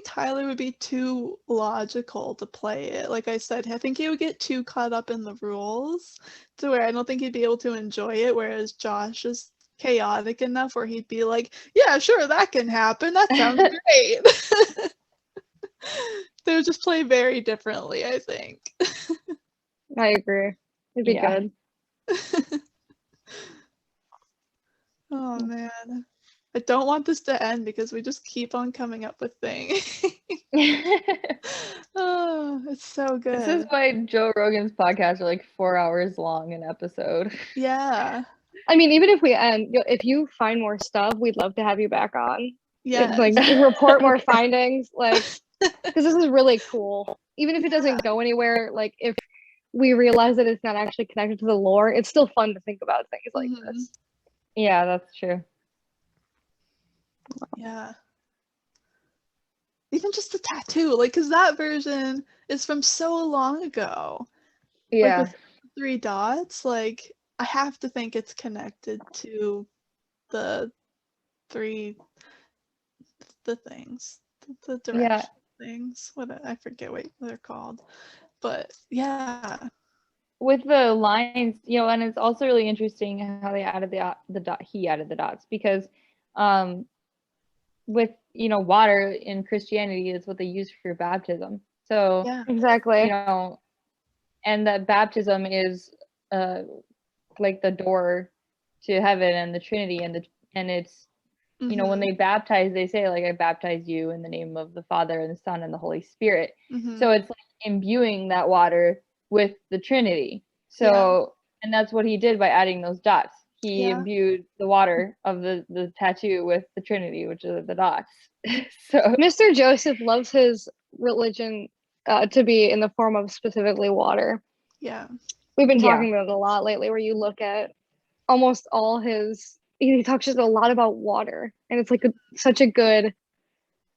Tyler would be too logical to play it. Like I said, I think he would get too caught up in the rules to where I don't think he'd be able to enjoy it, whereas Josh is chaotic enough where he'd be like, yeah, sure, that can happen. That sounds great. They would just play very differently, I think. I agree. It'd be Yeah. good. Oh man. I don't want this to end because we just keep on coming up with things. Oh, it's so good. This is why Joe Rogan's podcasts are like 4 hours long an episode. Yeah. I mean, even if we end, if you find more stuff, we'd love to have you back on. Yeah. Like report more findings, like because this is really cool. Even if it doesn't go anywhere, like if we realize that it's not actually connected to the lore, it's still fun to think about things like this. Yeah, that's true. Yeah. Even just the tattoo, like, because that version is from so long ago. Yeah. Like, with 3 dots, like, I have to think it's connected to the things, the direction things. I forget what they're called. But, yeah. With the lines, and it's also really interesting how they added the dot. He added the dots because, with water in Christianity is what they use for baptism. So Yeah. Exactly. And that baptism is like the door to heaven and the Trinity, and it's when they baptize, they say like, I baptize you in the name of the Father and the Son and the Holy Spirit. So it's like imbuing that water with the Trinity. So and that's what he did by adding those dots. He imbued the water of the tattoo with the Trinity, which are the dots. So Mr. Joseph loves his religion to be in the form of specifically water. Yeah. We've been talking about it a lot lately, where you look at almost all he talks just a lot about water, and it's like such a good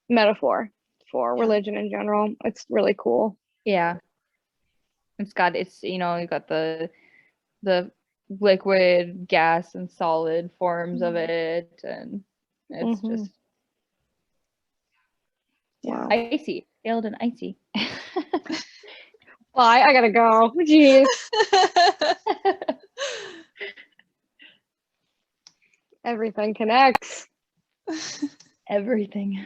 metaphor for religion in general. It's really cool. Yeah. You got the liquid, gas, and solid forms of it, and it's just icy, failed and icy. Bye, I gotta go. Jeez. Everything connects. Everything.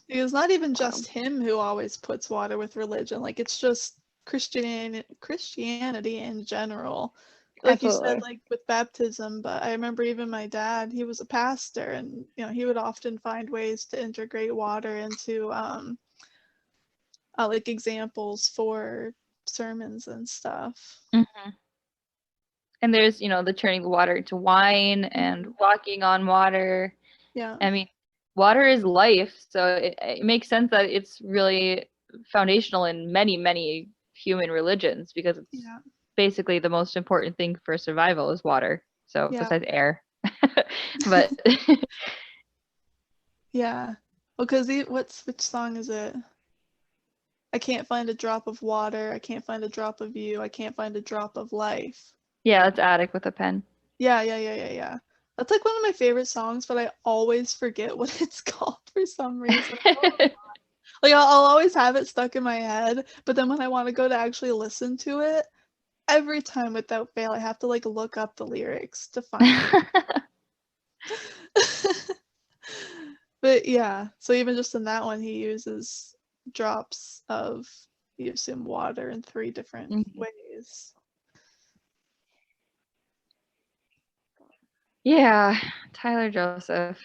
It's not even just him who always puts water with religion. Like, it's just Christianity in general. Like you said, like with baptism, but I remember even my dad, he was a pastor, and he would often find ways to integrate water into like examples for sermons and stuff. And there's the turning the water into wine and walking on water. Yeah. I mean, water is life, so it makes sense that it's really foundational in many human religions, because it's basically the most important thing for survival is water. So besides air. But yeah. Well, because which song is it? I can't find a drop of water. I can't find a drop of you. I can't find a drop of life. Yeah, it's Attic with a pen. Yeah. That's like one of my favorite songs, but I always forget what it's called for some reason. Like I'll always have it stuck in my head, but then when I want to go to actually listen to it, every time without fail, I have to like look up the lyrics to find it. But yeah, so even just in that one, he uses drops of, you assume, water in 3 different ways. Yeah, Tyler Joseph.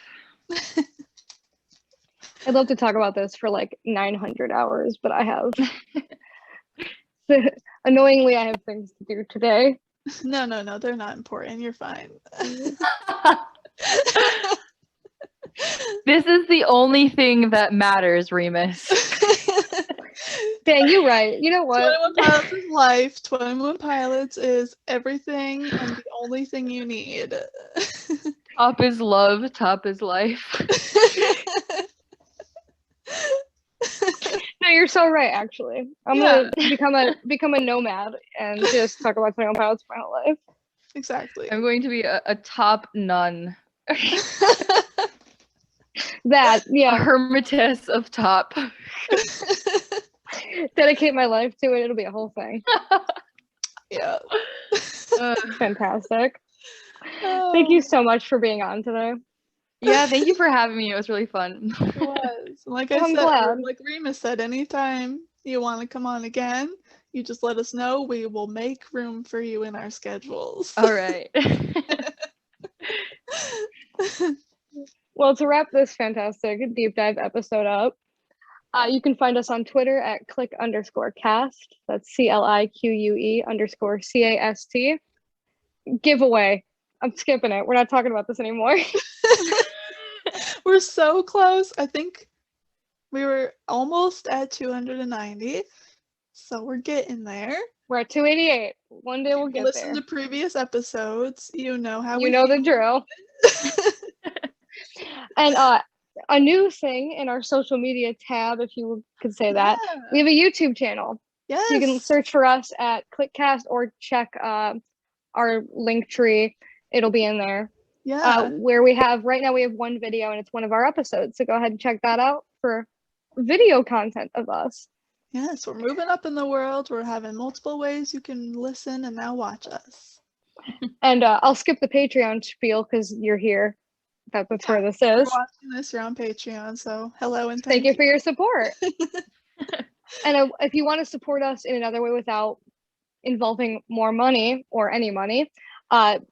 I'd love to talk about this for like 900 hours, but I have annoyingly I have things to do today. No, they're not important. You're fine. This is the only thing that matters, Remus. Dang, you're right. You know what? 21 Pilots is life. 21 Pilots is everything and the only thing you need. Top is love, top is life. No, you're you're so right. Actually, I'm gonna become a nomad and just talk about 21 Pilots my whole life. Exactly. I'm going to be a top nun. That A hermitess of top. Dedicate my life to it. It'll be a whole thing. Yeah. Fantastic. Thank you so much for being on today. Yeah, thank you for having me. It was really fun. It was. Like I I'm said, glad. like Remus said, anytime you want to come on again, you just let us know. We will make room for you in our schedules. All right. Well, to wrap this fantastic deep dive episode up, you can find us on Twitter at click_cast. That's CLIQUE_CAST. Giveaway. I'm skipping it. We're not talking about this anymore. We're so close. I think we were almost at 290. So we're getting there. We're at 288. One day we'll get Listen there. to previous episodes. You know how You we know the feel. drill. And a new thing in our social media tab, if you could say that, we have a YouTube channel. Yes. So you can search for us at Cliquecast or check our link tree. It'll be in there. Yeah. Where we have right now, we have one video and it's one of our episodes. So go ahead and check that out for video content of us. Yes, we're moving up in the world. We're having multiple ways you can listen and now watch us. And I'll skip the Patreon spiel because you're here. That's where this If you're is. watching this, you're on Patreon. So hello and Thank you for your support. And if you want to support us in another way without involving more money or any money,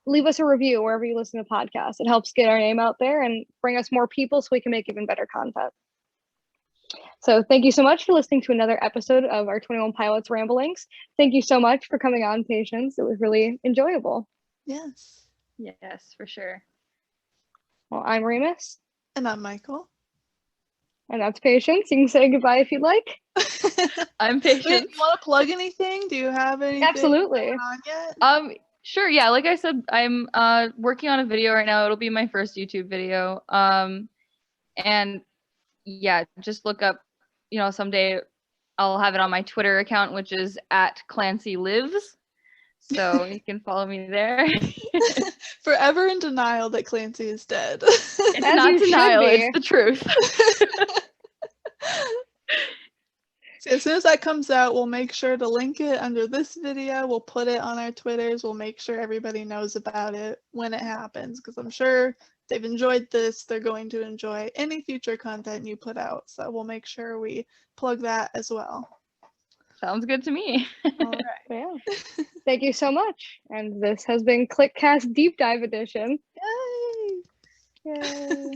leave us a review wherever you listen to podcasts. It helps get our name out there and bring us more people so we can make even better content. So thank you so much for listening to another episode of our 21 Pilots Ramblings. Thank you so much for coming on, Patience. It was really enjoyable. Yes. Yes, for sure. Well, I'm Remus. And I'm Michael. And that's Patience. You can say goodbye if you'd like. I'm Patience. Do you want to plug anything? Do you have anything Absolutely. going on yet? Sure. Yeah. Like I said, I'm working on a video right now. It'll be my first YouTube video. And yeah, just look up, someday I'll have it on my Twitter account, which is @ClancyLives. So you can follow me there. Forever in denial that Clancy is dead. It's not denial, it's the truth. So as soon as that comes out, we'll make sure to link it under this video. We'll put it on our Twitters. We'll make sure everybody knows about it when it happens, because I'm sure if they've enjoyed this, they're going to enjoy any future content you put out. So we'll make sure we plug that as well. Sounds good to me. All right. Yeah. Thank you so much. And this has been Cliquecast Deep Dive Edition. Yay! Yay.